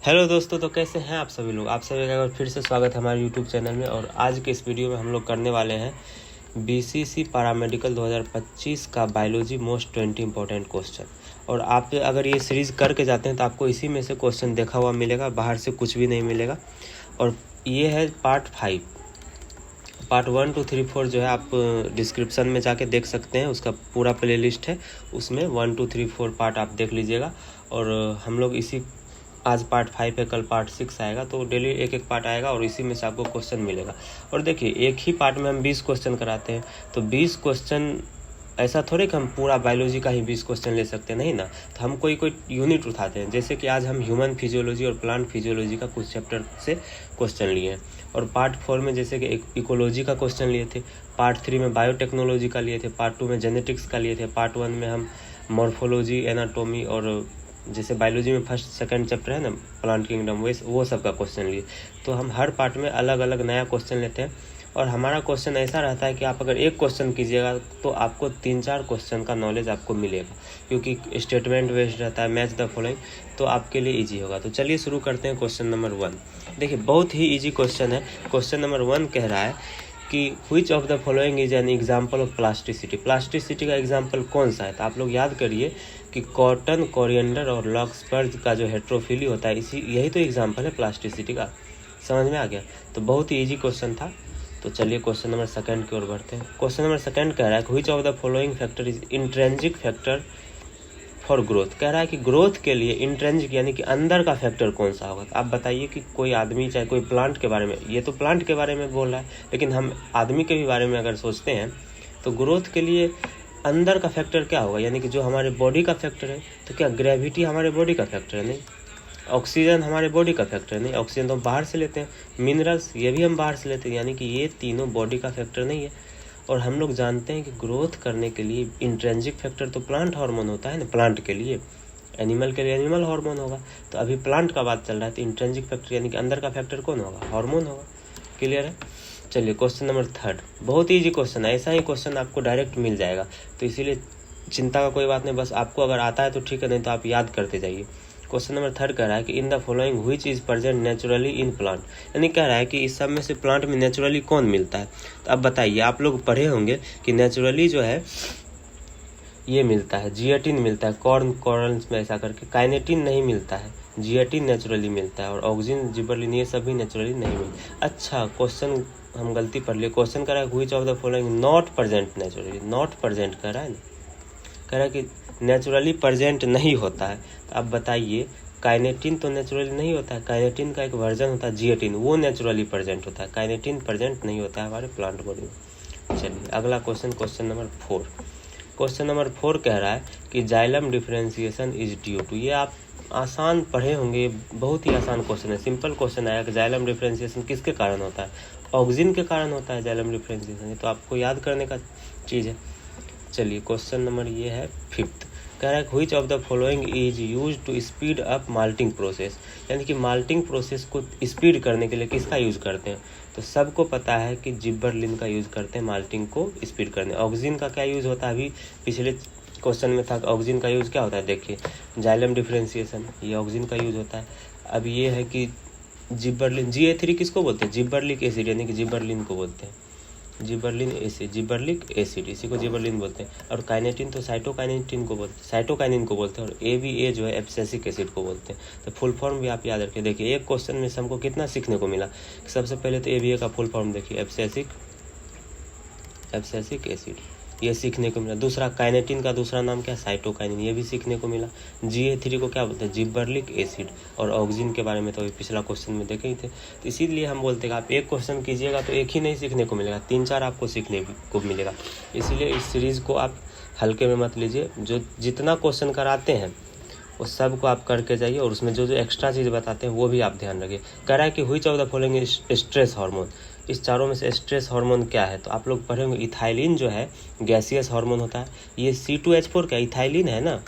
Hello दोस्तों, तो कैसे हैं आप सभी लोग। आप सभी का फिर से स्वागत है हमारे यूट्यूब चैनल में। और आज के इस वीडियो में हम लोग करने वाले हैं बीसीसी पैरामेडिकल 2025 का बायोलॉजी मोस्ट 20 इंपॉर्टेंट क्वेश्चन। और आप अगर ये सीरीज़ करके जाते हैं तो आपको इसी में से क्वेश्चन देखा हुआ मिलेगा, बाहर से कुछ भी नहीं मिलेगा। और ये है पार्ट 5। पार्ट 1, 2, 3, 4 जो है आप डिस्क्रिप्शन में जाके देख सकते हैं, उसका पूरा प्ले लिस्ट है, उसमें 1, 2, 3, 4 पार्ट आप देख लीजिएगा। और हम लोग इसी आज पार्ट 5 है, कल पार्ट 6 आएगा, तो डेली एक एक पार्ट आएगा और इसी में से आपको क्वेश्चन मिलेगा। और देखिए, एक ही पार्ट में हम 20 क्वेश्चन कराते हैं, तो 20 क्वेश्चन ऐसा थोड़े कि हम पूरा बायोलॉजी का ही 20 क्वेश्चन ले सकते हैं, नहीं ना। तो हम कोई यूनिट उठाते हैं, जैसे कि आज हम ह्यूमन फिजियोलॉजी और प्लांट फिजियोलॉजी का कुछ चैप्टर से क्वेश्चन लिए हैं। और पार्ट 4 में जैसे कि इकोलॉजी का क्वेश्चन लिए थे, पार्ट 3 में बायोटेक्नोलॉजी का लिए थे, पार्ट 2 में जेनेटिक्स का लिए थे, पार्ट 1 में हम मॉर्फोलॉजी, एनाटोमी और जैसे बायोलॉजी में फर्स्ट सेकंड चैप्टर है ना, प्लांट किंगडम, वो सब का क्वेश्चन लिए। तो हम हर पार्ट में अलग अलग नया क्वेश्चन लेते हैं। और हमारा क्वेश्चन ऐसा रहता है कि आप अगर एक क्वेश्चन कीजिएगा तो आपको 3-4 क्वेश्चन का नॉलेज आपको मिलेगा, क्योंकि स्टेटमेंट बेस्ड रहता है, मैच द फॉलोइंग, तो आपके लिए ईजी होगा। तो चलिए शुरू करते हैं क्वेश्चन नंबर 1। देखिए, बहुत ही ईजी क्वेश्चन है। क्वेश्चन नंबर 1 कह रहा है कि which of the following is an example of plasticity. Plasticity का एग्जाम्पल कौन सा है, तो आप लोग याद करिए कि कॉटन, कोरिएंडर और लॉक्सबर्ग का जो हेट्रोफिली होता है, यही तो एग्जाम्पल है प्लास्टिसिटी का। समझ में आ गया। तो बहुत ही ईजी क्वेश्चन था। तो चलिए क्वेश्चन नंबर 2 की ओर बढ़ते हैं। क्वेश्चन नंबर 2 कह रहा है which of the following factor is intrinsic factor for growth. कह रहा है कि ग्रोथ के लिए इंट्रेंसिक यानी कि अंदर का फैक्टर कौन सा होगा। आप बताइए कि कोई आदमी, चाहे कोई प्लांट के बारे में, ये तो प्लांट के बारे में बोल रहा है, लेकिन हम आदमी के भी बारे में अगर सोचते हैं तो ग्रोथ के लिए अंदर का फैक्टर क्या होगा, यानी कि जो हमारे बॉडी का फैक्टर है। तो क्या ग्रेविटी हमारे बॉडी का फैक्टर है? नहीं। ऑक्सीजन हमारे बॉडी का फैक्टर नहीं, ऑक्सीजन तो हम बाहर से लेते हैं। मिनरल्स, ये भी हम बाहर से लेते हैं, यानी कि ये तीनों बॉडी का फैक्टर नहीं है। और हम लोग जानते हैं कि ग्रोथ करने के लिए इंट्रिंसिक फैक्टर तो प्लांट हार्मोन होता है ना, प्लांट के लिए। एनिमल के लिए एनिमल हार्मोन होगा। तो अभी प्लांट का बात चल रहा है, तो इंट्रिंसिक फैक्टर यानी कि अंदर का फैक्टर कौन होगा? हार्मोन होगा। क्लियर है। चलिए क्वेश्चन नंबर 3, बहुत ईजी क्वेश्चन है। ऐसा ही क्वेश्चन आपको डायरेक्ट मिल जाएगा, तो इसीलिए चिंता का कोई बात नहीं। बस आपको अगर आता है तो ठीक है, नहीं तो आप याद करते जाइए। क्वेश्चन नंबर 3 कह रहा है कि in the following which is present naturally in plant. यानी कह रहा है कि इस सब में से प्लांट में नेचुरली कौन मिलता है। तो अब बताइए, आप लोग पढ़े होंगे कि नेचुरली जो है ये मिलता है, जिएटिन मिलता है, कॉर्न्स में ऐसा करके। काइनेटिन नहीं मिलता है, जिएटिन नेचुरली मिलता है। और ऑक्सीजन, जिबरलिन, ये सभी नेचुरली नहीं मिलता। अच्छा, क्वेश्चन हम गलती पढ़ लिए। क्वेश्चन कह रहा है which of the following not present naturally. Not present कह रहा है ना, कह रहा है कि नेचुरली प्रेजेंट नहीं होता है। तो आप बताइए, काइनेटिन तो नेचुरली नहीं होता है, काइनेटिन का एक वर्जन होता है जिएटिन, वो नेचुरली प्रेजेंट होता है। काइनेटिन प्रेजेंट नहीं होता है हमारे प्लांट बॉडी में। चलिए अगला question, question number 4। Question number 4 कह रहा है कि xylem differentiation is due to. ये आप आसान पढ़े होंगे, बहुत ही आसान क्वेश्चन है, सिंपल क्वेश्चन आया कि जाइलम डिफरेंशिएशन किसके कारण होता है? ऑक्सीजन के कारण होता है जाइलम डिफरेंशिएशन। तो आपको याद करने का चीज़ है। चलिए क्वेश्चन नंबर ये है 5। कह रहा है which of the following is use to speed up malting process. यानी कि माल्टिंग प्रोसेस को स्पीड करने के लिए किसका यूज करते हैं? तो सबको पता है कि जिबरलिन का यूज करते हैं माल्टिंग को स्पीड करने। ऑक्सीजन का क्या यूज होता है? अभी पिछले क्वेश्चन में था, ऑक्सीजन का यूज क्या होता है, देखिए जाइलम डिफरेंशिएशन, ये ऑक्सीजन का यूज होता है। अब ये है कि जिबरलिन, Ga3 किसको बोलते हैं? जिबरलिक एसिड, यानी कि जिबरलिन को बोलते हैं, जिबरलिन एसिड, जिबरलिक एसिड, इसी को जिबरलिन बोलते हैं। और काइनेटिन तो साइटोकाइनेटिन को बोलते हैं, साइटोकाइनिन को बोलते हैं। और ए जो है एब्सेसिक एसिड को बोलते हैं। तो फुल फॉर्म भी आप याद रखिए। देखिए एक क्वेश्चन में से हमको कितना सीखने को मिला। सबसे पहले तो ए का फुल फॉर्म देखिए, एब्सेसिक एसिड, ये सीखने को मिला। दूसरा, काइनेटिन का दूसरा नाम क्या है? साइटोकाइनिन, ये भी सीखने को मिला। Ga3 को क्या बोलते हैं? जिबरलिक एसिड। और ऑक्सीजन के बारे में तो पिछला क्वेश्चन में देखे ही थे। तो इसीलिए हम बोलते हैं कि आप एक क्वेश्चन कीजिएगा तो एक ही नहीं सीखने को मिलेगा, 3-4 आपको सीखने को मिलेगा। इसीलिए इस सीरीज़ को आप हल्के में मत लीजिए। जो जितना क्वेश्चन कराते हैं वो सब को आप करके जाइए, और उसमें जो जो एक्स्ट्रा चीज़ बताते हैं वो भी आप ध्यान रखिए। कह रहा है कि which of the following stress hormone. इस चारों में से स्ट्रेस हार्मोन क्या है? तो आप लोग पढ़े होंगे, इथाइलिन जो है गैसियस हार्मोन होता है। ये C2H4 क्या इथाइलिन है ना।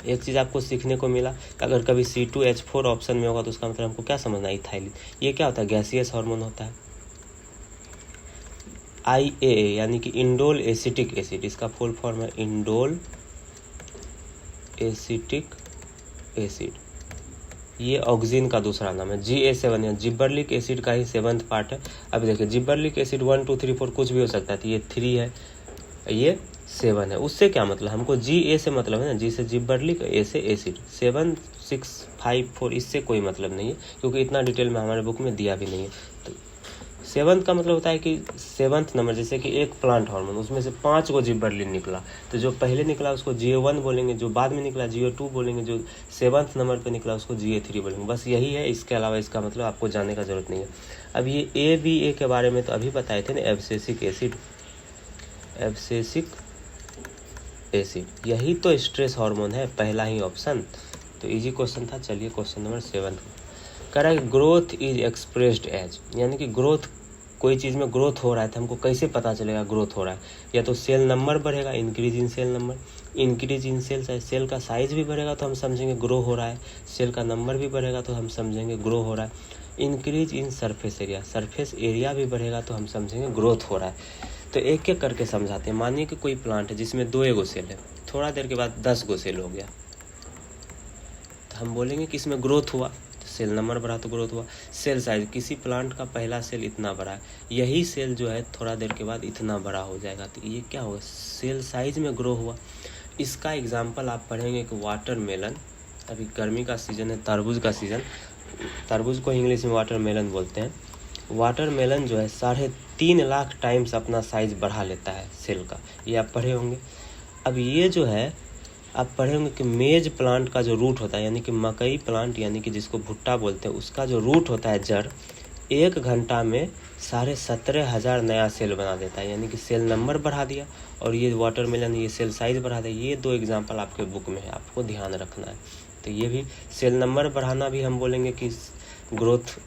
एक चीज़ आपको सीखने को मिला, अगर कभी C2H4 ऑप्शन में होगा तो उसका मतलब हमको क्या समझना है? इथाइलिन। ये क्या होता है? गैसियस हार्मोन होता है। IAA यानी कि इंडोल एसिटिक एसिड, इसका फुल फॉर्म है इंडोल एसिटिक एसिड। ये ऑक्सीजन का दूसरा नाम है। GA7 है, जिब्बरलिक एसिड का ही 7th पार्ट है। अब देखिए जिब्बरलिक एसिड 1 2 3 4 कुछ भी हो सकता है, तो ये 3 है, ये 7 है। उससे क्या मतलब, हमको GA से मतलब है ना, G से जिब्बरलिक, A से एसिड। 7 6 5 4 इससे कोई मतलब नहीं है, क्योंकि इतना डिटेल में हमारे बुक में दिया भी नहीं है। तो 7th का मतलब होता है कि 7th नंबर, जैसे कि एक प्लांट हार्मोन, उसमें से 5 को जिब्बरलिन निकला, तो जो पहले निकला उसको GA1 बोलेंगे, जो बाद में निकला GA2 बोलेंगे, जो 7th नंबर पे निकला उसको GA3 बोलेंगे। बस यही है, इसके अलावा इसका मतलब आपको जानने का जरूरत नहीं है। अब ये ABA के बारे में तो अभी बताए थे ना, एब्सिसिक एसिड, एब्सिसिक एसिड, यही तो स्ट्रेस हार्मोन है, पहला ही ऑप्शन। तो इजी क्वेश्चन था। चलिए क्वेश्चन नंबर 7 कह रहा है ग्रोथ इज एक्सप्रेस्ड एज, यानी कि ग्रोथ, कोई चीज़ में ग्रोथ हो रहा है तो हमको कैसे पता चलेगा ग्रोथ हो रहा है। या तो सेल नंबर बढ़ेगा, increase in cell number, increase in cell size, cell का साइज भी बढ़ेगा तो हम समझेंगे ग्रो हो रहा है, सेल का नंबर भी बढ़ेगा तो हम समझेंगे ग्रो हो रहा है। Increase in surface area, surface area भी बढ़ेगा तो हम समझेंगे ग्रोथ हो रहा है। तो एक एक करके समझाते हैं। मानिए कि कोई प्लांट है जिसमें 2 सेल है, थोड़ा देर के बाद 10 सेल हो गया, तो हम बोलेंगे कि इसमें ग्रोथ हुआ, तो सेल नंबर बढ़ा तो ग्रोथ हुआ। सेल साइज, किसी प्लांट का पहला सेल इतना बड़ा है, यही सेल जो है थोड़ा देर के बाद इतना बड़ा हो जाएगा, तो ये क्या होगा, सेल साइज में ग्रो हुआ। इसका एग्जाम्पल आप पढ़ेंगे कि वाटरमेलन, अभी गर्मी का सीज़न है, तरबूज का सीज़न, तरबूज को इंग्लिश में वाटरमेलन बोलते हैं। वाटरमेलन जो है 3.5 लाख टाइम्स अपना साइज बढ़ा लेता है सेल का, ये आप पढ़े होंगे। अब ये जो है आप पढ़े होंगे कि मेज प्लांट का जो रूट होता है, यानी कि मकई प्लांट, यानी कि जिसको भुट्टा बोलते हैं, उसका जो रूट होता है जड़, 1 घंटा में 17,500 नया सेल बना देता है, यानी कि सेल नंबर बढ़ा दिया, और ये वाटरमेलन ये सेल साइज बढ़ा दिया। ये 2 एग्जाम्पल आपके बुक में है, आपको ध्यान रखना है। तो ये भी सेल नंबर बढ़ाना भी हम बोलेंगे कि ग्रोथ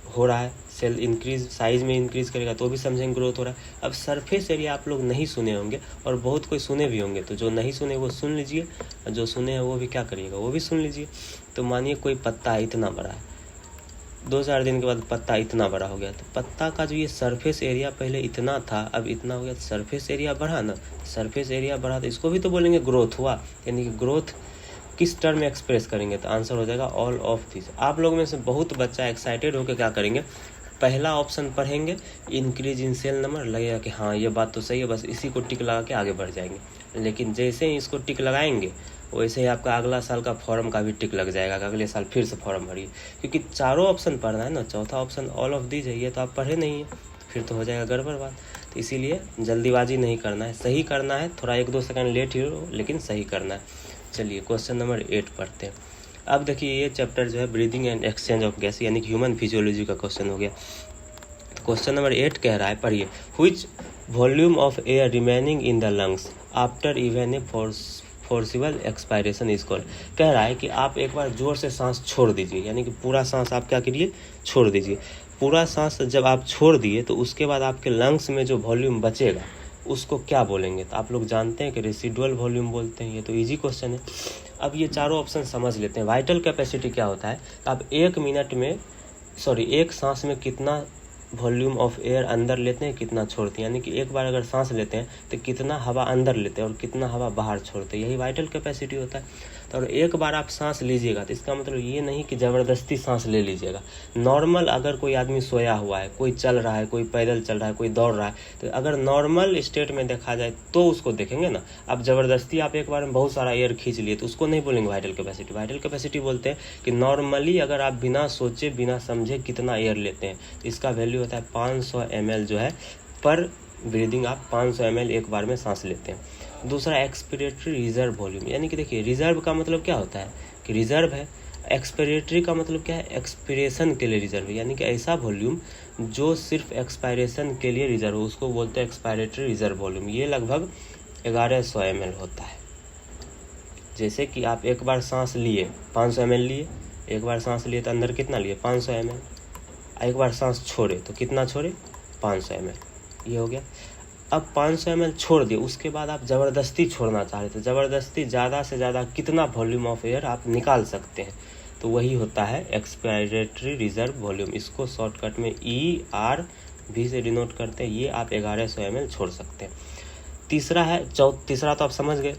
हो रहा है, सेल इंक्रीज साइज में इंक्रीज करेगा तो भी समझेंगे ग्रोथ हो रहा है। अब सरफेस एरिया आप लोग नहीं सुने होंगे, और बहुत कोई सुने भी होंगे, तो जो नहीं सुने वो सुन लीजिए, और जो सुने हैं वो भी क्या करिएगा, वो भी सुन लीजिए। तो मानिए कोई पत्ता इतना बड़ा है, 2-4 दिन के बाद पत्ता इतना बड़ा हो गया, तो पत्ता का जो ये सरफेस एरिया पहले इतना था, अब इतना हो गया, तो सरफेस एरिया बढ़ा ना, सरफेस एरिया बढ़ा तो इसको भी तो बोलेंगे ग्रोथ हुआ। यानी कि ग्रोथ किस टर्म में एक्सप्रेस करेंगे, तो आंसर हो जाएगा ऑल ऑफ दिस। आप लोग में से बहुत बच्चा एक्साइटेड होकर क्या करेंगे, पहला ऑप्शन पढ़ेंगे, इंक्रीज इन सेल नंबर, लगेगा कि हाँ ये बात तो सही है, बस इसी को टिक लगा के आगे बढ़ जाएंगे। लेकिन जैसे ही इसको टिक लगाएंगे, वैसे ही आपका अगला साल का फॉर्म का भी टिक लग जाएगा, अगले साल फिर से फॉर्म भरिए, क्योंकि चारों ऑप्शन पढ़ना है ना, चौथा ऑप्शन ऑल ऑफ दिस है, ये तो आप पढ़े नहीं है, फिर तो हो जाएगा गड़बड़ बात। तो इसीलिए जल्दीबाजी नहीं करना है, सही करना है, थोड़ा 1-2 सेकंड लेट ही हो, लेकिन सही करना है। चलिए क्वेश्चन नंबर 8 पढ़ते हैं। अब देखिए ये चैप्टर जो है breathing and exchange of gas, यानी कि ह्यूमन फिजियोलॉजी का क्वेश्चन हो गया। तो क्वेश्चन नंबर 8 कह रहा है, पढ़िए, which volume of air remaining in the lungs after even a forcible expiration is called. कह रहा है कि आप एक बार जोर से सांस छोड़ दीजिए, यानी कि पूरा सांस आप क्या करिए, छोड़ दीजिए। पूरा सांस जब आप छोड़ दिए तो उसके बाद आपके लंग्स में जो वॉल्यूम बचेगा उसको क्या बोलेंगे, तो आप लोग जानते हैं कि रेसिडुअल वॉल्यूम बोलते हैं। ये तो इजी क्वेश्चन है। अब ये चारों ऑप्शन समझ लेते हैं। वाइटल कैपेसिटी क्या होता है, आप 1 सांस में कितना वॉल्यूम ऑफ एयर अंदर लेते हैं, कितना छोड़ते हैं, यानी कि एक बार अगर सांस लेते हैं तो कितना हवा अंदर लेते हैं और कितना हवा बाहर छोड़ते हैं, यही वाइटल कैपेसिटी होता है। तो और एक बार आप सांस लीजिएगा तो इसका मतलब ये नहीं कि ज़बरदस्ती सांस ले लीजिएगा। नॉर्मल अगर कोई आदमी सोया हुआ है, कोई चल रहा है, कोई पैदल चल रहा है, कोई दौड़ रहा है, तो अगर नॉर्मल स्टेट में देखा जाए तो उसको देखेंगे ना। अब ज़बरदस्ती आप एक बार में बहुत सारा एयर खींच लिए तो उसको नहीं बोलेंगे वाइटल कैपेसिटी। वाइटल कैपेसिटी बोलते हैं कि नॉर्मली अगर आप बिना सोचे बिना समझे कितना एयर लेते हैं, तो इसका वैल्यू होता है 500 ml जो है पर ब्रीदिंग, आप 500 ml एक बार में सांस लेते हैं। दूसरा एक्सपिरेटरी रिजर्व वॉल्यूम, यानी कि देखिए रिजर्व का मतलब क्या होता है कि रिजर्व है, एक्सपिरेटरी का मतलब क्या है, एक्सपिरेशन के लिए रिजर्व, यानी कि ऐसा वॉल्यूम जो सिर्फ एक्सपायरेशन के लिए रिजर्व हो, उसको बोलते हैं एक्सपायरेटरी रिजर्व वॉल्यूम। ये लगभग 1100 ml होता है। जैसे कि आप एक बार सांस लिए 500 ml लिए, एक बार सांस लिए तो अंदर कितना लिए 500 ml, एक बार सांस छोड़े तो कितना छोड़े 500 ml, ये हो गया। अब 500 ml छोड़ दिए, उसके बाद आप ज़बरदस्ती छोड़ना चाह रहे थे, ज़बरदस्ती ज़्यादा से ज़्यादा कितना वॉल्यूम ऑफ एयर आप निकाल सकते हैं, तो वही होता है एक्सपायरेटरी रिजर्व वॉल्यूम। इसको शॉर्टकट में ERV से डिनोट करते हैं। ये आप 1100 ml छोड़ सकते हैं। तीसरा है तीसरा तो आप समझ गए,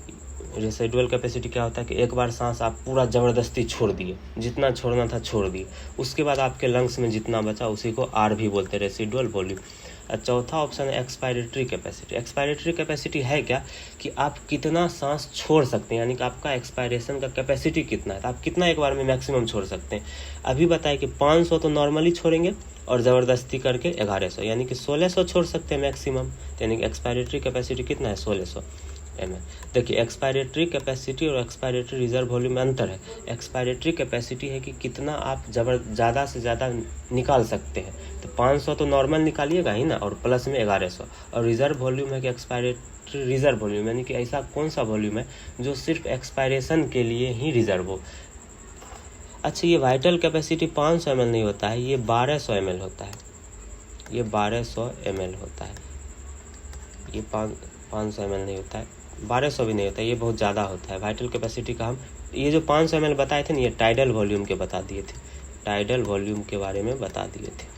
रेसिडुअल कैपेसिटी क्या होता है कि एक बार सांस आप पूरा ज़बरदस्ती छोड़ दिए, जितना छोड़ना था छोड़ दिए, उसके बाद आपके लंग्स में जितना बचा उसी को आर भी बोलते हैं, रेसिडुअल वॉल्यूम। चौथा ऑप्शन है एक्सपायरेटरी कैपेसिटी। एक्सपायरेटरी कैपेसिटी है क्या कि आप कितना सांस छोड़ सकते हैं, यानी कि आपका एक्सपायरेशन का कैपेसिटी कितना है, तो आप कितना एक बार में मैक्सिमम छोड़ सकते हैं। अभी बताए कि 500 तो नॉर्मली छोड़ेंगे और ज़बरदस्ती करके 1100, यानी कि 1600 छोड़ सकते हैं मैक्सिमम। यानी कि एक्सपायरेटरी कैपेसिटी कितना है, 1600 ml। देखिए एक्सपायरेटरी कैपेसिटी और एक्सपायरेटरी रिजर्व वॉल्यूम में अंतर है। एक्सपायरेटरी कैपेसिटी है कि कितना आप ज़्यादा से ज़्यादा निकाल सकते हैं, तो 500 तो नॉर्मल निकालिएगा ही ना, और प्लस में 1100। और रिजर्व वॉल्यूम है कि एक्सपायरेटरी रिजर्व वॉल्यूम, यानी कि ऐसा कौन सा वॉल्यूम है जो सिर्फ एक्सपायरेशन के लिए ही रिजर्व हो। अच्छा, ये वाइटल कैपेसिटी 500 ml नहीं होता है, ये 1200 ml होता है, ये 1200 ml होता है, ये 500 ml नहीं होता है, 1200 भी नहीं होता है, ये बहुत ज़्यादा होता है वाइटल कैपेसिटी का। हम ये जो 500 ml बताए थे ना, ये टाइडल वॉल्यूम के बता दिए थे, टाइडल वॉल्यूम के बारे में बता दिए थे।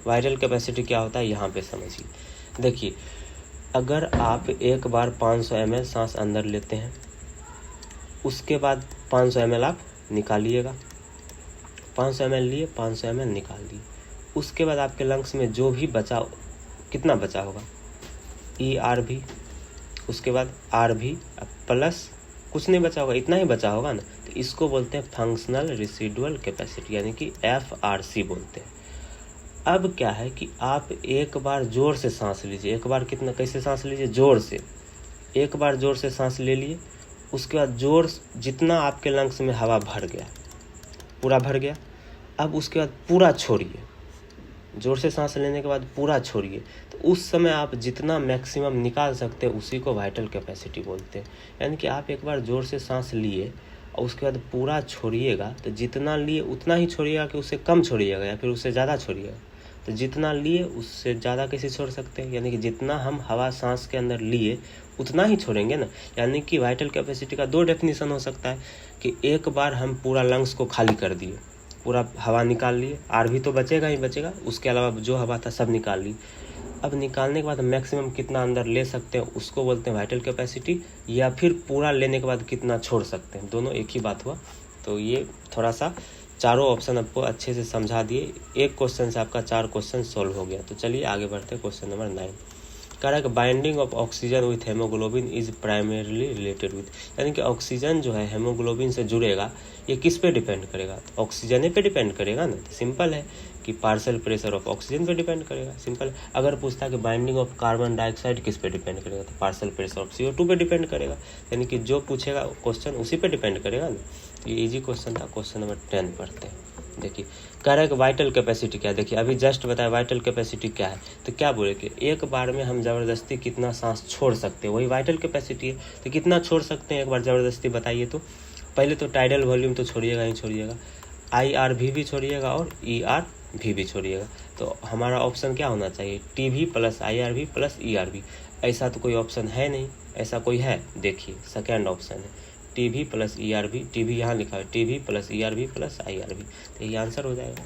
वाइटल कैपेसिटी क्या होता है यहाँ पे समझिए। देखिए अगर आप एक बार 500 ml सांस अंदर लेते हैं, उसके बाद 500 ml आप निकालिएगा, 500 ml लिए, 500 ml निकाल दिए, उसके बाद आपके लंग्स में जो भी बचा, कितना बचा होगा, ERV, उसके बाद RV प्लस कुछ नहीं बचा होगा, इतना ही बचा होगा ना, तो इसको बोलते हैं फंक्शनल रेसिडुअल कैपेसिटी, यानी कि FRC बोलते हैं। अब क्या है कि आप एक बार जोर से सांस लीजिए, एक बार कितना, कैसे सांस लीजिए, जोर से, एक बार जोर से सांस ले लिए, उसके बाद जोर जितना आपके लंग्स में हवा भर गया, पूरा भर गया, अब उसके बाद पूरा छोड़िए, जोर से सांस लेने के बाद पूरा छोड़िए, तो उस समय आप जितना मैक्सिमम निकाल सकते हैं उसी को वाइटल कैपेसिटी बोलते हैं। यानी कि आप एक बार जोर से सांस लिए और उसके बाद पूरा छोड़िएगा, तो जितना लिए उतना ही छोड़िएगा कि उससे कम छोड़िएगा या फिर उससे ज़्यादा छोड़िएगा। तो जितना लिए उससे ज़्यादा कैसे छोड़ सकते हैं, यानी कि जितना हम हवा सांस के अंदर लिए उतना ही छोड़ेंगे ना। यानी कि वाइटल कैपेसिटी का दो डेफिनेशन हो सकता है कि एक बार हम पूरा लंग्स को खाली कर दिए, पूरा हवा निकाल लिए, RV तो बचेगा ही बचेगा, उसके अलावा जो हवा था सब निकाल ली। अब निकालने के बाद मैक्सिमम कितना अंदर ले सकते हैं उसको बोलते हैं वाइटल कैपेसिटी, या फिर पूरा लेने के बाद कितना छोड़ सकते हैं, दोनों एक ही बात हुआ। तो ये थोड़ा सा चारों ऑप्शन आपको अच्छे से समझा दिए, एक क्वेश्चन से आपका 4 क्वेश्चन सॉल्व हो गया। तो चलिए आगे बढ़ते हैं, क्वेश्चन नंबर 9। कह रहा है कि binding of oxygen with haemoglobin is primarily related with, यानी कि ऑक्सीजन जो है हेमोग्लोबिन से जुड़ेगा, ये किस पे डिपेंड करेगा, तो ऑक्सीजन पे डिपेंड करेगा ना। तो सिंपल है कि पार्शियल प्रेशर ऑफ ऑक्सीजन पे डिपेंड करेगा, सिंपल है। अगर पूछता है कि बाइंडिंग ऑफ कार्बन डाइऑक्साइड किस पे डिपेंड करेगा, तो पार्शियल प्रेशर ऑफ CO2 पे डिपेंड करेगा। यानी कि जो पूछेगा क्वेश्चन उसी पे डिपेंड करेगा ना। ये इजी क्वेश्चन था। क्वेश्चन नंबर 10 पढ़ते हैं। देखिए कह रहा है कि वाइटल कैपेसिटी क्या है। देखिए अभी जस्ट बताया वाइटल कैपेसिटी क्या है, तो क्या बोले कि एक बार में हम ज़बरदस्ती कितना सांस छोड़ सकते हैं, वही वाइटल कैपेसिटी है। तो कितना छोड़ सकते हैं एक बार ज़बरदस्ती बताइए। तो पहले तो टाइडल वॉल्यूम तो छोड़िएगा ही छोड़िएगा, IRV भी छोड़िएगा और ERV भी छोड़िएगा। तो हमारा ऑप्शन क्या होना चाहिए, TV plus IRV plus ERV। ऐसा तो कोई ऑप्शन है नहीं, ऐसा कोई है, देखिए सेकेंड ऑप्शन है TV प्लस ERV। TV यहाँ लिखा है, TV plus ERV plus IRV, तो ये आंसर हो जाएगा।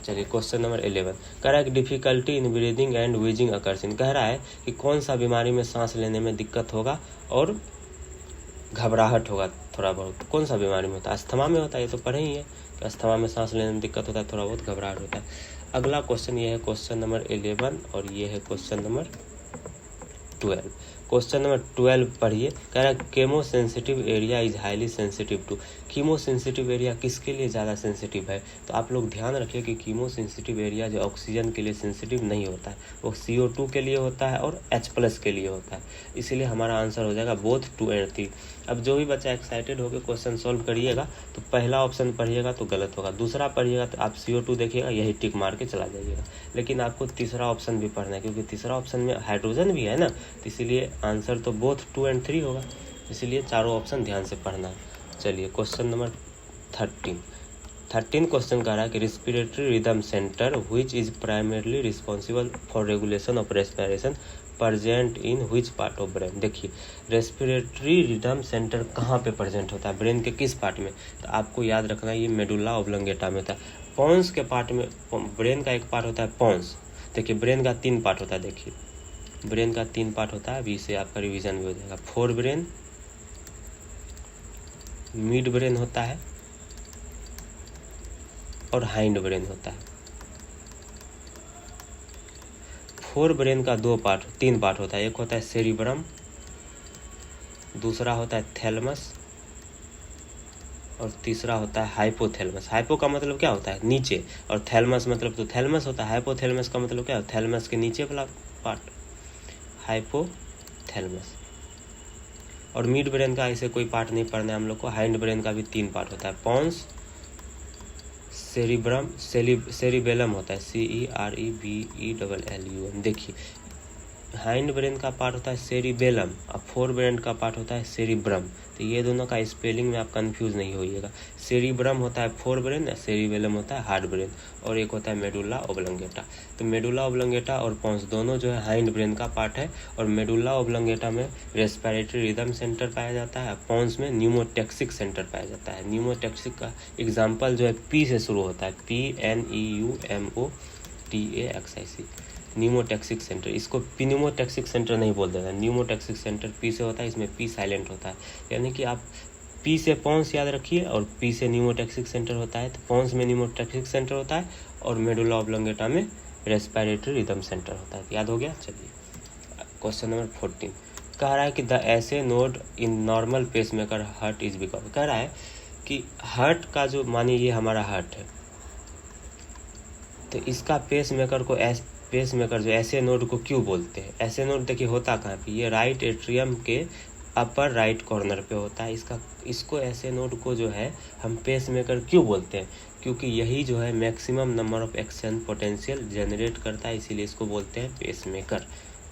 चलिए क्वेश्चन नंबर 11 कह रहा है कि difficulty in breathing and wheezing occurs in, कह रहा है कि कौन सा बीमारी में सांस लेने में दिक्कत होगा और घबराहट होगा थोड़ा बहुत, कौन सा बीमारी में होता है, अस्थमा में होता है, ये तो पढ़े ही है कि अस्थमा में सांस लेने में दिक्कत होता है, थोड़ा बहुत घबराहट होता है। अगला क्वेश्चन ये है क्वेश्चन नंबर 11 और ये है क्वेश्चन नंबर 12। क्वेश्चन नंबर 12 पढ़िए। कह रहा है chemo sensitive area is highly sensitive to, chemo sensitive area किसके लिए ज़्यादा सेंसिटिव है। तो आप लोग ध्यान रखिए कि कीमो सेंसिटिव एरिया जो ऑक्सीजन के लिए सेंसिटिव नहीं होता है, वो CO2 के लिए होता है और H+ के लिए होता है। इसीलिए हमारा आंसर हो जाएगा बोथ 2 और 3। अब जो भी बच्चा एक्साइटेड होकर क्वेश्चन सॉल्व करिएगा तो पहला ऑप्शन पढ़िएगा तो गलत होगा, दूसरा पढ़िएगा तो आप CO2 देखिएगा, यही टिक मार के चला जाइएगा। लेकिन आपको तीसरा ऑप्शन भी पढ़ना है, क्योंकि तीसरा ऑप्शन में हाइड्रोजन भी है ना, तो इसीलिए आंसर तो बोथ 2 और 3 होगा। इसलिए चारों ऑप्शन ध्यान से पढ़ना है। चलिए क्वेश्चन नंबर 13 क्वेश्चन कह रहा है कि respiratory rhythm centre which is primarily responsible for regulation of respiration present in which part of brain. देखिए रेस्पिरेटरी रिदम सेंटर कहाँ पे प्रेजेंट होता है, ब्रेन के किस पार्ट में, तो आपको याद रखना ये मेडुला ऑब्लंगेटा में होता है। पोन्स के पार्ट में, ब्रेन का एक पार्ट होता है पोन्स। देखिए ब्रेन का 3 पार्ट होता है, देखिए ब्रेन का 3 पार्ट होता है, अभी से आपका रिवीजन भी हो जाएगा। फोर ब्रेन, मिड ब्रेन होता है और हाइंड ब्रेन होता है। फोर ब्रेन का तीन पार्ट होता है। एक होता है सेरिब्रम, दूसरा होता है थैलमस और तीसरा होता है हाइपोथैलेमस। हाइपो का मतलब क्या होता है? नीचे, और थैलमस मतलब तो थैलमस होता है। हाइपोथैलेमस का मतलब क्या है? थैलमस के नीचे वाला पार्ट, हाइपोथैलेमस। और मिड ब्रेन का ऐसे कोई पार्ट नहीं पढ़ना है हम लोग को। हाइंड ब्रेन का भी तीन पार्ट होता है, पोन्स, सेरिब्रम, सेरिबेलम होता है, CEREBELLUM। देखिए, हाइंड ब्रेन का पार्ट होता है सेरिबेलम और फोर ब्रेन का पार्ट होता है सेरिब्रम। तो ये दोनों का स्पेलिंग में आप कंफ्यूज नहीं होइएगा। सेरिब्रम होता है फोर ब्रेन, सेरिबेलम होता है हार्ड ब्रेन, और एक होता है मेडुला ओब्लंगेटा। तो मेडुला ओब्लंगेटा और पोन्स दोनों जो है हाइंड ब्रेन का पार्ट है। और मेडुला ओब्लंगेटा में रेस्पिरेटरी रिदम सेंटर पाया जाता है, पोन्स में न्यूमोटैक्सिक सेंटर पाया जाता है। न्यूमोटैक्सिक का एग्जाम्पल जो है पी से शुरू होता है, PNEUMOTAXIC, न्यूमोटैक्सिक सेंटर। इसको पिन्यूमोटैक्सिक सेंटर नहीं बोल देना, न्यूमोटैक्सिक सेंटर पी से होता है, इसमें पी साइलेंट होता है। यानी कि आप पी से पोन्स याद रखिए और पी से न्यूमोटैक्सिक सेंटर होता है। तो पोन्स में न्यूमोटैक्सिक सेंटर होता है और मेडुला ऑब्लोंगेटा में रेस्पिरेटरी रिदम सेंटर होता है। याद हो गया? चलिए क्वेश्चन नंबर 14 कह रहा है कि the SA node in normal pacemaker heart is because. कह रहा है कि हार्ट का जो, मानिए ये हमारा हार्ट है, तो इसका पेस मेकर जो ऐसे नोड को क्यों बोलते हैं? ऐसे नोड देखिए होता कहाँ पे, ये राइट एट्रियम के अपर राइट कॉर्नर पे होता है। इसको ऐसे नोड को जो है हम पेस मेकर क्यों बोलते हैं? क्योंकि यही जो है maximum number of action potential generate करता है, इसीलिए इसको बोलते हैं पेस मेकर।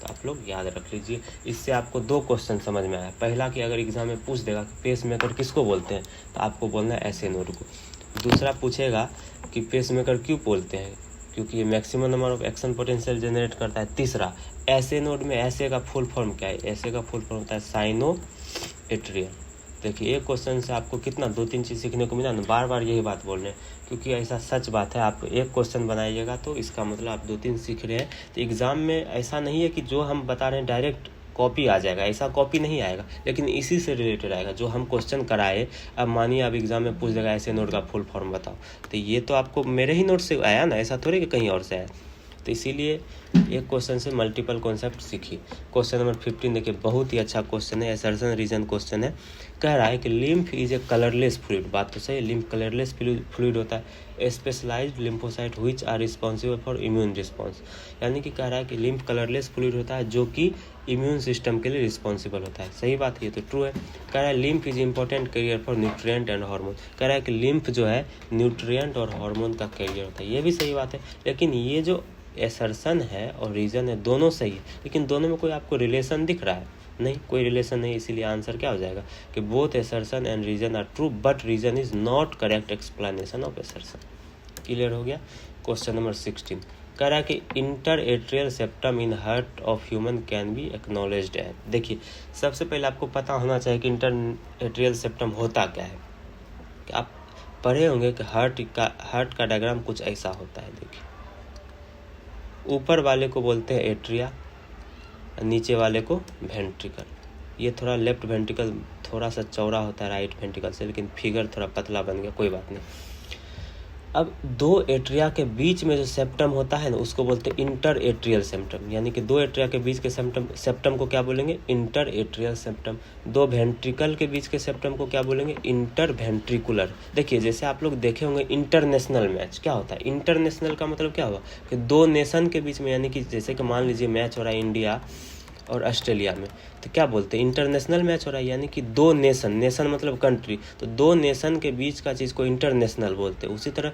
तो आप लोग याद रख लीजिए। इससे आपको दो क्वेश्चन समझ में आया। पहला कि अगर एग्जाम में पूछ देगा कि पेस मेकर किसको बोलते हैं, तो आपको बोलना है ऐसे नोड को। दूसरा पूछेगा कि पेस मेकर क्यों बोलते हैं, क्योंकि ये maximum number of action potential generate करता है। तीसरा, ऐसे नोड में ऐसे का फुल फॉर्म क्या है? ऐसे का फुल फॉर्म होता है साइनो एट्रियल। देखिए एक क्वेश्चन से आपको कितना 2-3 चीज़ सीखने को मिला ना। बार बार यही बात बोल रहे हैं, क्योंकि ऐसा सच बात है। आप एक क्वेश्चन बनाइएगा तो इसका मतलब आप 2-3 सीख रहे हैं। तो एग्ज़ाम में ऐसा नहीं है कि जो हम बता रहे हैं डायरेक्ट कॉपी आ जाएगा, ऐसा कॉपी नहीं आएगा, लेकिन इसी से रिलेटेड आएगा जो हम क्वेश्चन कराए। अब मानिए आप एग्जाम में पूछ देगा ऐसे नोट का फुल फॉर्म बताओ, तो ये तो आपको मेरे ही नोट से आया ना, ऐसा थोड़ी कि कहीं और से आया। तो इसीलिए एक क्वेश्चन से मल्टीपल कॉन्सेप्ट सीखिए। क्वेश्चन नंबर 15 देखिए, बहुत ही अच्छा क्वेश्चन है, असर्शन रीजन क्वेश्चन है। कह रहा है कि lymph is a colourless fluid. बात तो सही है, लिम्फ कलरलेस फ्लूइड होता है। Specialised lymphocyte which are responsible for immune response. यानी कि कह रहा है कि लिम्फ कलरलेस फ्लूइड होता है जो कि इम्यून सिस्टम के लिए रिस्पॉन्सिबल होता है। सही बात है, ये तो ट्रू है। कह रहा है lymph is important carrier for nutrient and hormone. कह रहा है कि लिम्फ जो है न्यूट्रिएंट और हार्मोन का कैरियर होता है। ये भी सही बात है, लेकिन ये जो एसर्शन है और रीजन है दोनों सही है, लेकिन दोनों में कोई आपको रिलेशन दिख रहा है? नहीं, कोई रिलेशन नहीं। इसीलिए आंसर क्या हो जाएगा कि both assertion and reason are true but reason is not correct explanation of assertion. Clear हो गया? क्वेश्चन नंबर 16 कह रहा है कि inter atrial septum in heart of human can be acknowledged है। देखिए सबसे पहले आपको पता होना चाहिए कि इंटर एट्रियल सेप्टम होता क्या है। कि आप पढ़े होंगे कि हार्ट का डायग्राम कुछ ऐसा होता है। देखिए ऊपर वाले को बोलते हैं एट्रिया, नीचे वाले को वेंट्रिकल। ये थोड़ा लेफ्ट वेंट्रिकल थोड़ा सा चौड़ा होता है राइट वेंट्रिकल से, लेकिन फिगर थोड़ा पतला बन गया, कोई बात नहीं। अब दो एट्रिया के बीच में जो सेप्टम होता है ना, उसको बोलते हैं इंटर एट्रियल सेप्टम। यानी कि दो एट्रिया के बीच के सेप्टम को क्या बोलेंगे? Inter atrial septum. दो वेंट्रिकल के बीच के सेप्टम को क्या बोलेंगे? Inter ventricular. देखिए जैसे आप लोग देखे होंगे इंटरनेशनल मैच क्या होता है। इंटरनेशनल का मतलब क्या हुआ कि दो नेशन के बीच में, यानी कि जैसे कि मान लीजिए मैच हो रहा है इंडिया और ऑस्ट्रेलिया में, तो क्या बोलते हैं? इंटरनेशनल मैच हो रहा है, यानी कि दो नेशन मतलब कंट्री, तो दो नेशन के बीच का चीज़ को इंटरनेशनल बोलते हैं। उसी तरह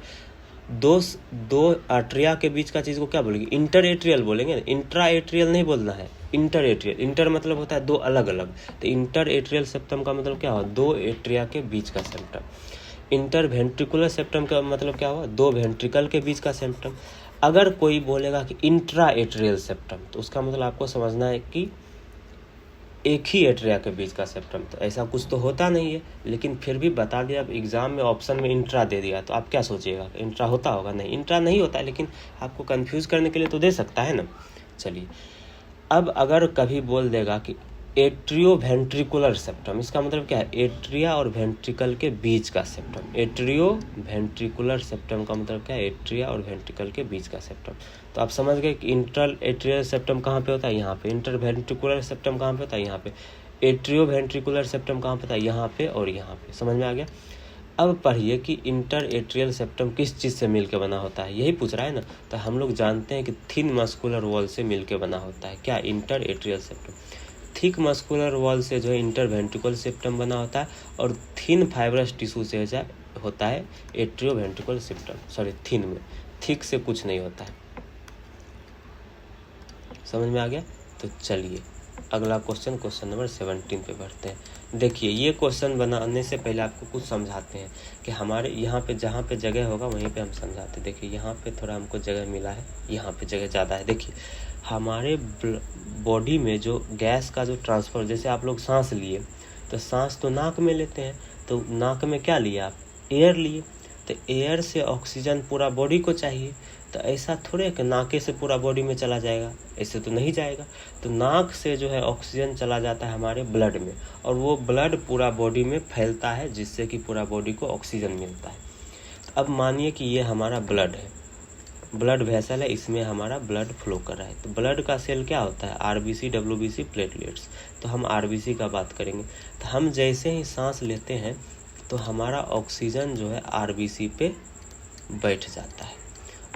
दो आर्ट्रिया के बीच का चीज़ को क्या बोलेंगे? इंटर एट्रियल बोलेंगे। इंट्रा एट्रियल नहीं बोलना है, इंटर एट्रियल। इंटर मतलब होता है दो अलग अलग, तो इंटर एट्रियल सेप्टम का मतलब क्या हुआ? दो एट्रिया के बीच का सेप्टम। इंटर वेंट्रिकुलर सेप्टम का मतलब क्या हुआ? दो वेंट्रिकल के बीच का सेप्टम। अगर कोई बोलेगा कि इंट्रा एट्रियल सेप्टम, तो उसका मतलब आपको समझना है कि एक ही एट्रिया के बीच का सेप्टम। तो ऐसा कुछ तो होता नहीं है, लेकिन फिर भी बता दिया। अब एग्जाम में ऑप्शन में इंट्रा दे दिया, तो आप क्या सोचिएगा? इंट्रा होता होगा? नहीं, इंट्रा नहीं होता है, लेकिन आपको कंफ्यूज करने के लिए तो दे सकता है ना। चलिए अब अगर कभी बोल देगा कि एट्रियो वेंट्रिकुलर सेप्टम, इसका मतलब क्या है, एट्रिया और वेंट्रिकल के बीच का सेप्टम। एट्रियो वेंट्रिकुलर सेप्टम का मतलब क्या है, एट्रिया और वेंट्रिकल के बीच का सेप्टम। तो आप समझ गए कि इंटर एट्रियल सेप्टम कहाँ पे होता है, यहाँ पे। इंटर वेंट्रिकुलर सेप्टम कहाँ पे होता है, यहाँ पे। एट्रियो वेंट्रिकुलर सेप्टम कहाँ पे होता है, यहाँ पे और यहाँ पे। समझ में आ गया। अब पढ़िए कि इंटर एट्रियल सेप्टम किस चीज़ से मिलकर बना होता है, यही पूछ रहा है ना। तो हम लोग जानते हैं कि थिन मस्कुलर वॉल से मिलकर बना होता है। क्या, inter atrial septum. Thick muscular wall से जो है इंटरवेंट्रिकुलर सेप्टम बना होता है, और थिन फाइब्रस टिश्यू से होता है atrio ventricular septum. Sorry, thin में, थिक से कुछ नहीं होता है। समझ में आ गया। तो चलिए अगला क्वेश्चन, क्वेश्चन नंबर 17 पे बढ़ते हैं। देखिए, ये क्वेश्चन बनाने से पहले आपको कुछ समझाते हैं कि हमारे यहाँ पे जहाँ पे जगह होगा वहीं पे हम समझाते हैं। देखिए यहाँ पे थोड़ा हमको जगह मिला है, यहाँ पे जगह ज़्यादा है। देखिए हमारे बॉडी में जो गैस का जो ट्रांसफ़र, जैसे आप लोग सांस लिए तो सांस तो नाक में लेते हैं, तो नाक में क्या लिए आप, एयर लिए। तो एयर से ऑक्सीजन पूरा बॉडी को चाहिए। तो ऐसा थोड़े कि नाके से पूरा बॉडी में चला जाएगा, ऐसे तो नहीं जाएगा। तो नाक से जो है ऑक्सीजन चला जाता है हमारे ब्लड में, और वो ब्लड पूरा बॉडी में फैलता है, जिससे कि पूरा बॉडी को ऑक्सीजन मिलता है। अब मानिए कि ये हमारा ब्लड है, ब्लड वेसल है, इसमें हमारा ब्लड फ्लो कर रहा है। तो ब्लड का सेल क्या होता है, आरबीसी, डब्ल्यूबीसी, प्लेटलेट्स। तो हम आरबीसी का बात करेंगे। तो हम जैसे ही सांस लेते हैं तो हमारा ऑक्सीजन जो है आरबीसी पे बैठ जाता है,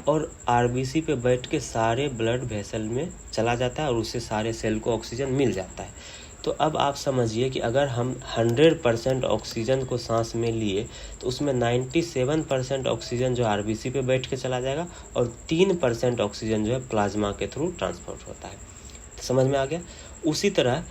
और आरबीसी पे बैठ के सारे ब्लड वेसल में चला जाता है, और उससे सारे सेल को ऑक्सीजन मिल जाता है। तो अब आप समझिए कि अगर हम 100% ऑक्सीजन को सांस में लिए तो उसमें 97% ऑक्सीजन जो आरबीसी पे बैठ के चला जाएगा, और 3% ऑक्सीजन जो है प्लाज्मा के थ्रू ट्रांसपोर्ट होता है। तो समझ में आ गया। उसी तरह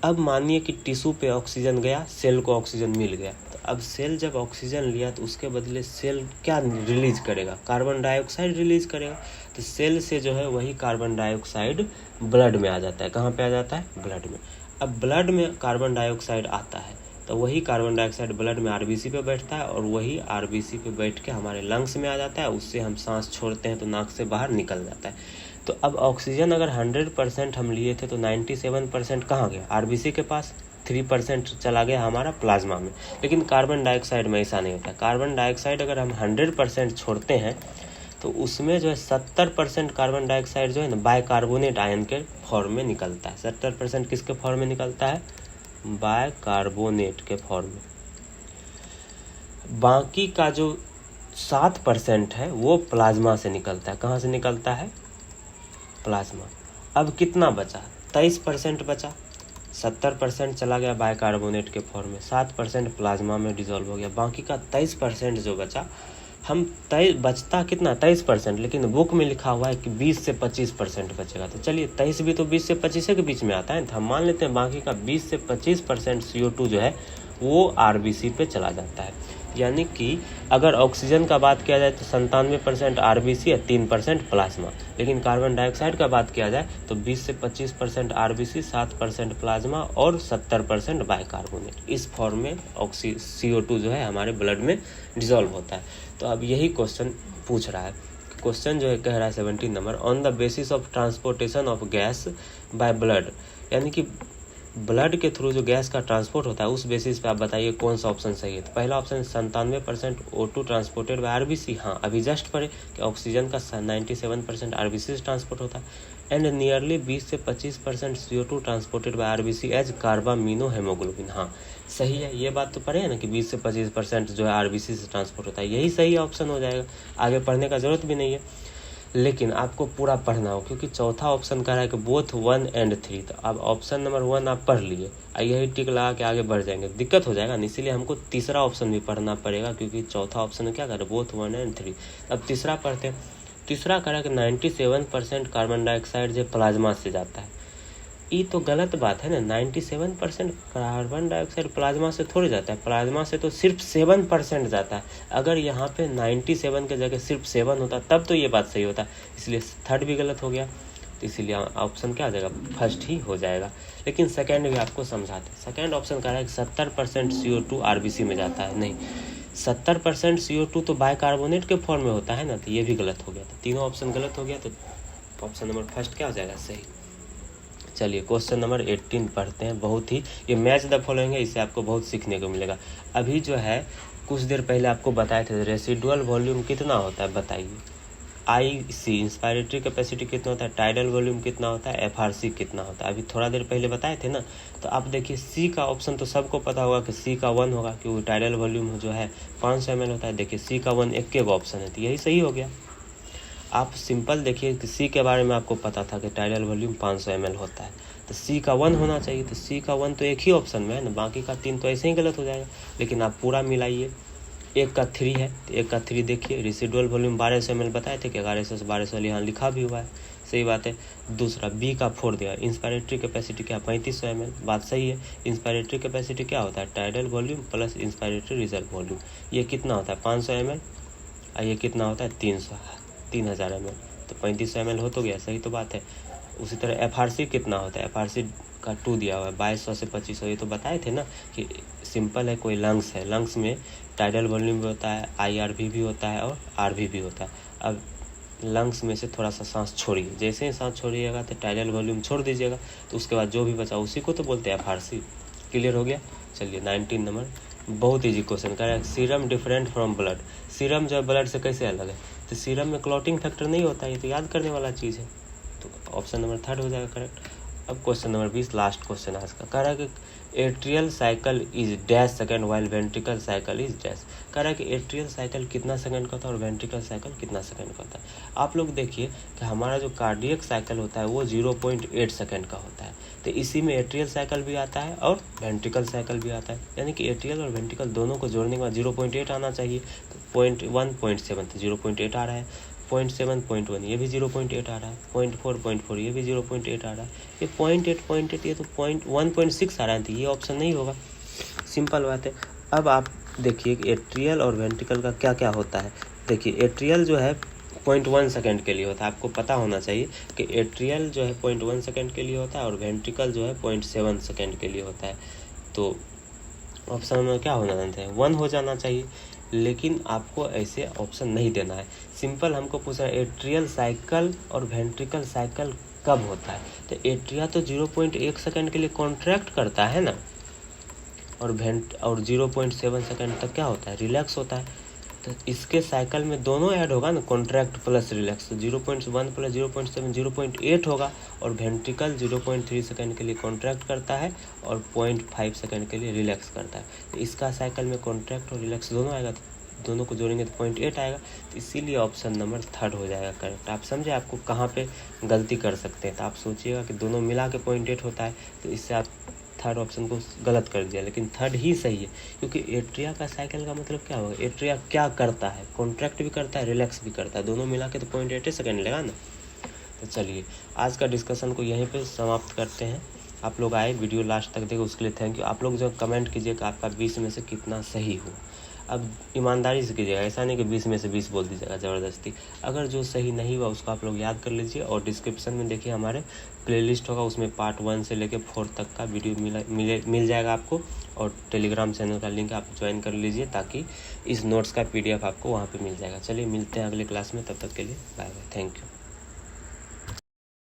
अब मानिए कि टिश्यू पे ऑक्सीजन गया, सेल को ऑक्सीजन मिल गया। तो अब सेल जब ऑक्सीजन लिया तो उसके बदले सेल क्या रिलीज करेगा, कार्बन डाइऑक्साइड रिलीज करेगा। तो सेल से जो है वही कार्बन डाइऑक्साइड ब्लड में आ जाता है। कहाँ पे आ जाता है, ब्लड में। अब ब्लड में कार्बन डाइऑक्साइड आता है तो वही कार्बन डाइऑक्साइड ब्लड में आरबीसी पे बैठता है, और वही आरबीसी पे बैठ के हमारे लंग्स में आ जाता है। उससे हम सांस छोड़ते हैं तो नाक से बाहर निकल जाता है। तो अब ऑक्सीजन अगर 100% हम लिए थे तो 97% कहाँ गया, आरबीसी के पास। 3% चला गया हमारा प्लाज्मा में। लेकिन कार्बन डाइऑक्साइड में ऐसा नहीं होता। कार्बन डाइऑक्साइड अगर हम 100% छोड़ते हैं तो उसमें जो है 70% कार्बन डाइऑक्साइड जो है ना बाइकार्बोनेट आयन के फॉर्म में निकलता है। 70% किसके फॉर्म में निकलता है, बाइकार्बोनेट के फॉर्म में। बाकी का जो 7% है वो प्लाज्मा से निकलता है। कहाँ से निकलता है, प्लाज्मा। अब कितना बचा, 23% बचा। 70% चला गया बाइकार्बोनेट के फॉर्म में, 7% प्लाज्मा में डिसॉल्व हो गया। बाकी का 23% जो बचा, हम बचता कितना, 23%, लेकिन बुक में लिखा हुआ है कि 20 से 25% बचेगा। तो चलिए 23 भी तो 20 से 25 के बीच में आता है, तो हम मान लेते हैं बाकी का 20 से 25% CO2 जो है वो आरबीसी पे चला जाता है। यानी कि अगर ऑक्सीजन का बात किया जाए तो 97% आरबीसी है, 3% प्लाज्मा। लेकिन कार्बन डाइऑक्साइड का बात किया जाए तो 20 से 25% आरबीसी, 7% प्लाज्मा और 70% बाइकार्बोनेट। इस फॉर्म में CO2 जो है हमारे ब्लड में डिसॉल्व होता है। तो अब यही क्वेश्चन पूछ रहा है। क्वेश्चन जो है कह रहा है 17 number, on the basis of transportation of gas by blood, यानी कि ब्लड के थ्रू जो गैस का ट्रांसपोर्ट होता है उस बेसिस पे आप बताइए कौन सा ऑप्शन सही है। तो पहला option 97% O2 transported by RBC. हाँ, अभी जस्ट पढ़े कि ऑक्सीजन का 97% आरबीसी से ट्रांसपोर्ट होता है। एंड नियरली 20 से 25% CO2 transported by RBC as carbamino haemoglobin. हाँ सही है, ये बात तो पढ़े है ना कि 20 से 25% जो है आरबीसी से ट्रांसपोर्ट होता है। यही सही ऑप्शन हो जाएगा, आगे पढ़ने का जरूरत भी नहीं है। लेकिन आपको पूरा पढ़ना हो, क्योंकि चौथा ऑप्शन कह रहा है कि बोथ 1 और 3। तो अब ऑप्शन नंबर 1 आप पढ़ लिए, यही टिक लगा के आगे बढ़ जाएंगे, दिक्कत हो जाएगा। इसीलिए हमको तीसरा ऑप्शन भी पढ़ना पड़ेगा, क्योंकि चौथा ऑप्शन क्या कर रहा है, बोथ 1 और 3। अब तीसरा पढ़ते हैं। तीसरा कह रहा है कि 97% कार्बन डाइऑक्साइड जो प्लाज्मा से जाता है। ये तो गलत बात है ना, 97% कार्बन डाइऑक्साइड प्लाज्मा से थोड़ी जाता है। प्लाज्मा से तो सिर्फ 7% जाता है। अगर यहाँ पे 97 के जगह सिर्फ 7 होता तब तो ये बात सही होता, इसलिए थर्ड भी गलत हो गया। तो इसीलिए ऑप्शन क्या हो जाएगा, फर्स्ट ही हो जाएगा। लेकिन सेकेंड भी आपको समझाते हैं। सेकेंड ऑप्शन कह रहा है कि 70% CO2 आरबीसी में जाता है। नहीं, 70% CO2 तो बाइकार्बोनेट के फॉर्म में होता है ना, तो ये भी गलत हो गया। तो तीनों ऑप्शन गलत हो गया, तो ऑप्शन नंबर फर्स्ट क्या हो जाएगा, सही। चलिए क्वेश्चन नंबर 18 पढ़ते हैं। बहुत ही ये मैच द फॉलोइंग है, इससे आपको बहुत सीखने को मिलेगा। अभी जो है कुछ देर पहले आपको बताए थे रेसिडुअल वॉल्यूम कितना होता है, बताइए। IC इंस्पायरेटरी कैपेसिटी कितना होता है, टाइडल वॉल्यूम कितना होता है, FRC कितना होता है, अभी थोड़ा देर पहले बताए थे ना। तो आप देखिए C का ऑप्शन तो सबको पता होगा कि C का 1 होगा, क्योंकि टाइडल वॉल्यूम जो है 500 ml होता है। देखिए C का 1 एक ऑप्शन है, तो यही सही हो गया। आप सिंपल देखिए कि C के बारे में आपको पता था कि टाइडल वॉल्यूम 500 ml होता है, तो C का 1 होना चाहिए। तो C का 1 तो एक ही ऑप्शन में है ना, बाकी का 3 तो ऐसे ही गलत हो जाएगा। लेकिन आप पूरा मिलाइए, 1 का 3 है तो 1 का 3 देखिए। रेसिडुअल वॉल्यूम 1200 ml बताए थे कि 1100 से 1200 यहाँ लिखा भी हुआ है, सही बात है। दूसरा B का 4 दिया, इंस्पायरेटरी कैपेसिटी क्या 3500 ml, बात सही है। इंस्पायरेटरी कैपेसिटी क्या होता है, tidal volume plus inspiratory reserve volume. ये कितना होता है 500 ml, और ये कितना होता है 3000 ml, तो 3500 ml हो तो गया, सही तो बात है। उसी तरह FRC कितना होता है, FRC का 2 दिया हुआ है 2200 से 2500, ये तो बताए थे ना कि सिंपल है। कोई लंग्स है, लंग्स में टाइडल वॉल्यूम भी होता है, IRV भी होता है और RV भी होता है। अब लंग्स में से थोड़ा सा सांस छोड़िए, जैसे ही सांस छोड़िएगा तो टाइडल वॉल्यूम छोड़ दीजिएगा, तो उसके बाद जो भी बचा उसी को तो बोलते हैं FRC। क्लियर हो गया। चलिए 19 नंबर, बहुत ईजी क्वेश्चन कह रहा है, serum different from blood. Serum जो है ब्लड से कैसे अलग है, तो सीरम में क्लॉटिंग फैक्टर नहीं होता, ये तो याद करने वाला चीज़ है, तो ऑप्शन नंबर 3 हो जाएगा करेक्ट। अब क्वेश्चन नंबर 20, लास्ट क्वेश्चन आज का, कह रहा है कि atrial cycle is dash second while ventricle cycle is dash. कह रहा है कि एट्रियल साइकिल कितना सेकंड का होता है और वेंट्रिकल साइकिल कितना सेकंड का होता है। आप लोग देखिए कि हमारा जो कार्डियक साइकिल होता है वो 0.8 सेकंड का होता है, तो इसी में एट्रियल साइकिल भी आता है और वेंट्रिकल साइकिल भी आता है, यानी कि एट्रियल और वेंट्रिकल दोनों को जोड़ने के बाद 0.8 आना चाहिए। तो 0.1 0.7 तो 0.8 आ रहा है, 0.7 0.1 ये भी 0.8 आ रहा है, 0.4 ये भी 0.8 आ रहा है, ये 0.8 ये तो 1.6 आ रहा है, तो ये ऑप्शन नहीं होगा, सिंपल बात है। अब आप देखिए कि एट्रियल और वेंट्रिकल का क्या क्या होता है। देखिए एट्रियल जो है 0.1 सेकंड के लिए होता है, आपको पता होना चाहिए कि एट्रियल जो है 0.1 सेकंड के लिए होता है और वेंट्रिकल जो है 0.7 सेकंड के लिए होता है। तो ऑप्शन में क्या होना चाहिए, 1 हो जाना चाहिए, लेकिन आपको ऐसे ऑप्शन नहीं देना है। सिंपल हमको पूछ रहा है एट्रियल साइकिल और वेंट्रिकल साइकिल कब होता है, तो एट्रिया तो 0.1 सेकंड के लिए कॉन्ट्रैक्ट करता है ना, और 0.7 सेकंड तक क्या होता है, रिलैक्स होता है। तो इसके साइकिल में दोनों ऐड होगा ना, कॉन्ट्रैक्ट प्लस रिलैक्स, तो 0.1 प्लस 0.7 0.8 होगा, और वेंट्रिकल 0.3 सेकंड के लिए कॉन्ट्रैक्ट करता है और 0.5 सेकंड के लिए रिलैक्स करता है। तो इसका साइकिल में कॉन्ट्रैक्ट और रिलैक्स दोनों आएगा, तो दोनों को जोड़ेंगे तो 0.8 आएगा, तो इसीलिए ऑप्शन नंबर 3 हो जाएगा करेक्ट। आप समझे आपको कहाँ पे गलती कर सकते हैं, तो आप सोचिएगा कि दोनों मिला के 0.8 होता है, तो इससे आप 3rd ऑप्शन को गलत कर दिया, लेकिन 3rd ही सही है, क्योंकि एट्रिया का साइकिल का मतलब क्या होगा, एट्रिया क्या करता है, कॉन्ट्रैक्ट भी करता है रिलैक्स भी करता है, दोनों मिला के तो 0.8 सेकंड लेगा ना। तो चलिए आज का डिस्कशन को यहीं पे समाप्त करते हैं। आप लोग आए वीडियो लास्ट तक देखे उसके लिए थैंक यू। आप लोग जो कमेंट कीजिए कि आपका 20 में से कितना सही हुआ, अब ईमानदारी से कीजिएगा, ऐसा नहीं कि 20 में से 20 बोल दीजिएगा ज़बरदस्ती। अगर जो सही नहीं हुआ उसको आप लोग याद कर लीजिए, और डिस्क्रिप्शन में देखिए हमारे प्लेलिस्ट होगा, उसमें पार्ट 1 से लेकर 4 तक का वीडियो मिल जाएगा आपको, और टेलीग्राम चैनल का लिंक आप ज्वाइन कर लीजिए ताकि इस नोट्स का PDF आपको वहाँ पे मिल जाएगा। चलिए मिलते हैं अगले क्लास में, तब तक के लिए बाय बाय, थैंक यू।